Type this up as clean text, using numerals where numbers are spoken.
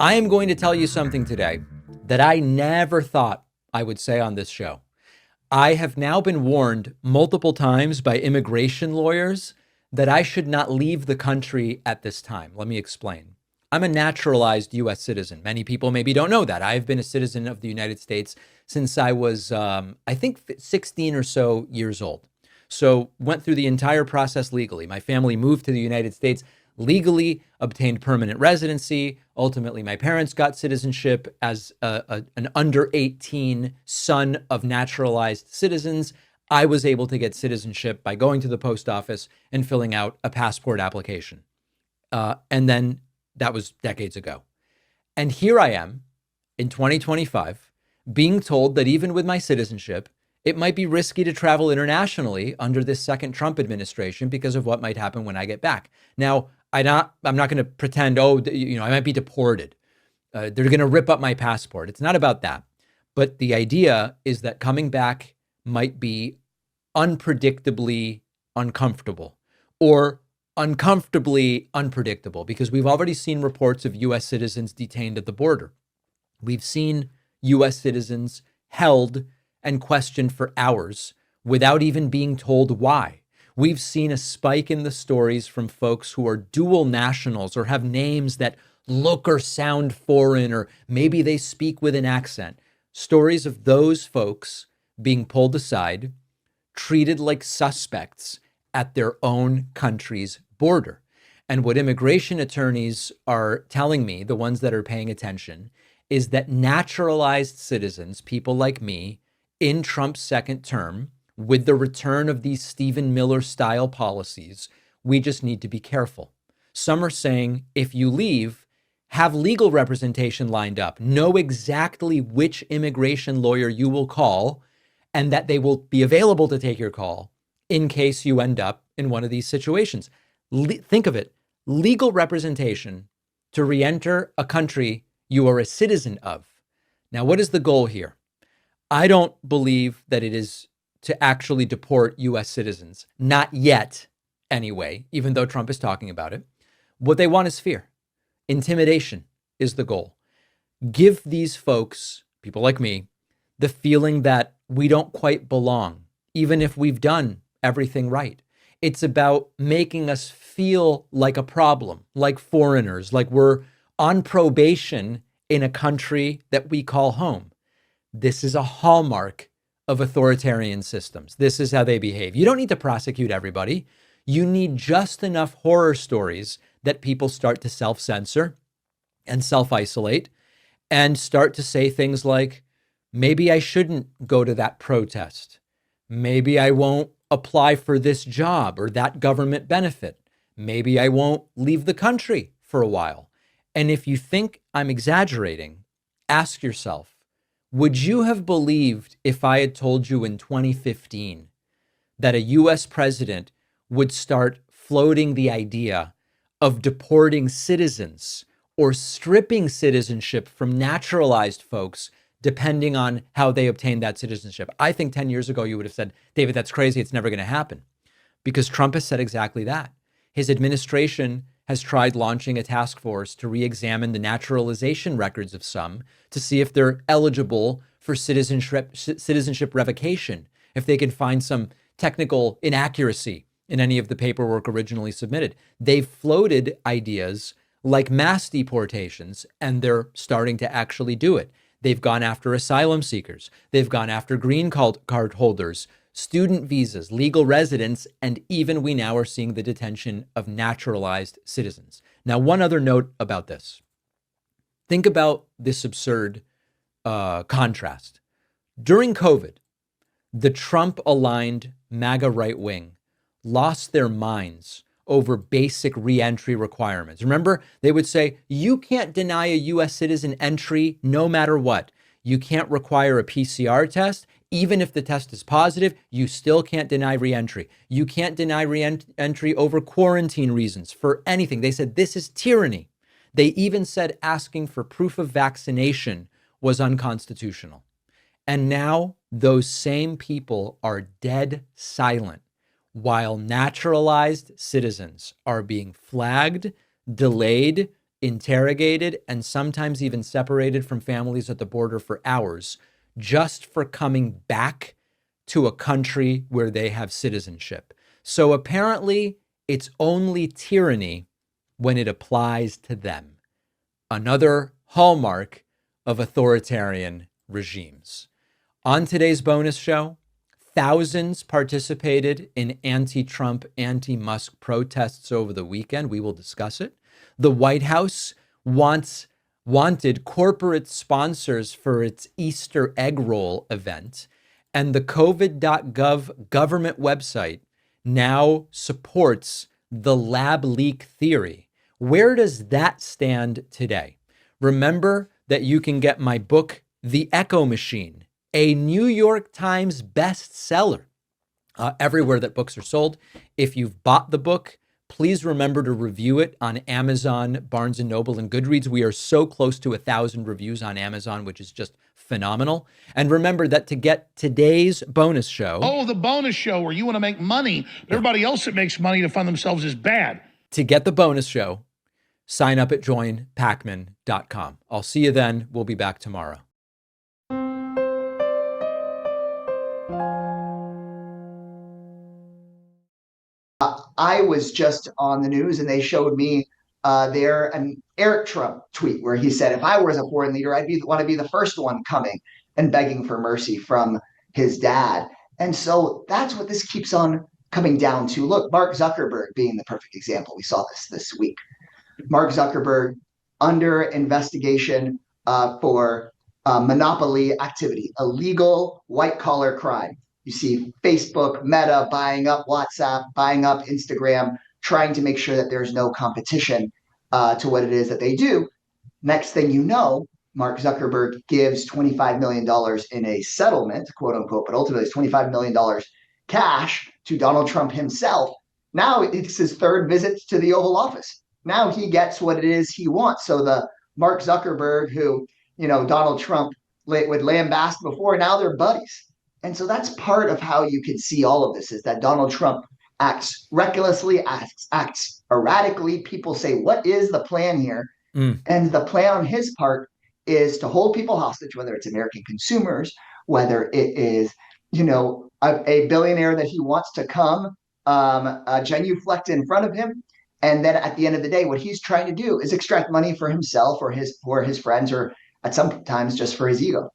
I am going to tell you something today that I never thought I would say on this show. I have now been warned multiple times by immigration lawyers that I should not leave the country at this time. Let me explain. I'm a naturalized US citizen. Many people maybe don't know that. I've been a citizen of the United States since I was, I think, 16 or so years old. So went through the entire process legally. My family moved to the United States legally, obtained permanent residency. Ultimately, my parents got citizenship as an under 18 son of naturalized citizens. I was able to get citizenship by going to the post office and filling out a passport application. And then that was decades ago. And here I am in 2025 being told that even with my citizenship, it might be risky to travel internationally under this second Trump administration because of what might happen when I get back. Now, I'm not going to pretend, I might be deported. They're going to rip up my passport. It's not about that. But the idea is that coming back might be unpredictably uncomfortable or uncomfortably unpredictable, because we've already seen reports of US citizens detained at the border. We've seen US citizens held and questioned for hours without even being told why. We've seen a spike in the stories from folks who are dual nationals or have names that look or sound foreign, or maybe they speak with an accent. Stories of those folks being pulled aside, treated like suspects at their own country's border. And what immigration attorneys are telling me, the ones that are paying attention, is that naturalized citizens, people like me, in Trump's second term, with the return of these Stephen Miller style policies, we just need to be careful. Some are saying if you leave, have legal representation lined up, know exactly which immigration lawyer you will call, and that they will be available to take your call in case you end up in one of these situations. Think of it, legal representation to re-enter a country you are a citizen of. Now, what is the goal here? I don't believe that it is to actually deport US citizens. Not yet, anyway, even though Trump is talking about it. What they want is fear. Intimidation is the goal. Give these folks, people like me, the feeling that we don't quite belong, even if we've done everything right. It's about making us feel like a problem, like foreigners, like we're on probation in a country that we call home. This is a hallmark of authoritarian systems. This is how they behave. You don't need to prosecute everybody. You need just enough horror stories that people start to self-censor and self-isolate and start to say things like, maybe I shouldn't go to that protest. Maybe I won't apply for this job or that government benefit. Maybe I won't leave the country for a while. And if you think I'm exaggerating, ask yourself, would you have believed if I had told you in 2015 that a US president would start floating the idea of deporting citizens or stripping citizenship from naturalized folks depending on how they obtained that citizenship? I think 10 years ago, you would have said, David, that's crazy. It's never going to happen. Because Trump has said exactly that. His administration has tried launching a task force to re-examine the naturalization records of some to see if they're eligible for citizenship revocation, if they can find some technical inaccuracy in any of the paperwork originally submitted. They've floated ideas like mass deportations, and they're starting to actually do it. They've gone after asylum seekers. They've gone after green card holders, student visas, legal residents, and even we now are seeing the detention of naturalized citizens. Now, one other note about this. Think about this absurd contrast. During COVID, the Trump-aligned MAGA right wing lost their minds over basic reentry requirements. Remember, they would say, you can't deny a US citizen entry no matter what. You can't require a PCR test. Even if the test is positive, you still can't deny reentry. You can't deny reentry over quarantine reasons for anything. They said this is tyranny. They even said asking for proof of vaccination was unconstitutional. And now those same people are dead silent while naturalized citizens are being flagged, delayed, interrogated, and sometimes even separated from families at the border for hours just for coming back to a country where they have citizenship. So apparently, it's only tyranny when it applies to them. Another hallmark of authoritarian regimes. On today's bonus show, thousands participated in anti-Trump, anti-Musk protests over the weekend. We will discuss it. The White House wanted corporate sponsors for its Easter egg roll event, and the COVID.gov government website now supports the lab leak theory. Where does that stand today? Remember that you can get my book, The Echo Machine, a New York Times bestseller, everywhere that books are sold. If you've bought the book, please remember to review it on Amazon, Barnes & Noble, and Goodreads. We are so close to 1,000 reviews on Amazon, which is just phenomenal. And remember that to get today's bonus show... Oh, the bonus show where you want to make money. Everybody else that makes money to fund themselves is bad. To get the bonus show, sign up at joinpacman.com. I'll see you then. We'll be back tomorrow. I was just on the news and they showed me an Eric Trump tweet where he said, if I was a foreign leader, I'd want to be the first one coming and begging for mercy from his dad. And so that's what this keeps on coming down to. Look, Mark Zuckerberg being the perfect example. We saw this week. Mark Zuckerberg under investigation for monopoly activity, illegal white-collar crime. You see Facebook, Meta buying up WhatsApp, buying up Instagram, trying to make sure that there's no competition to what it is that they do. Next thing you know, Mark Zuckerberg gives $25 million in a settlement, quote unquote, but ultimately it's $25 million cash to Donald Trump himself. Now it's his third visit to the Oval Office. Now he gets what it is he wants. So the Mark Zuckerberg who, Donald Trump would lambast before, now they're buddies. And so that's part of how you can see all of this, is that Donald Trump acts recklessly, acts erratically. People say, what is the plan here? And the plan on his part is to hold people hostage, whether it's American consumers, whether it is, a billionaire that he wants to come genuflect in front of him. And then at the end of the day, what he's trying to do is extract money for himself or his friends, or at sometimes just for his ego.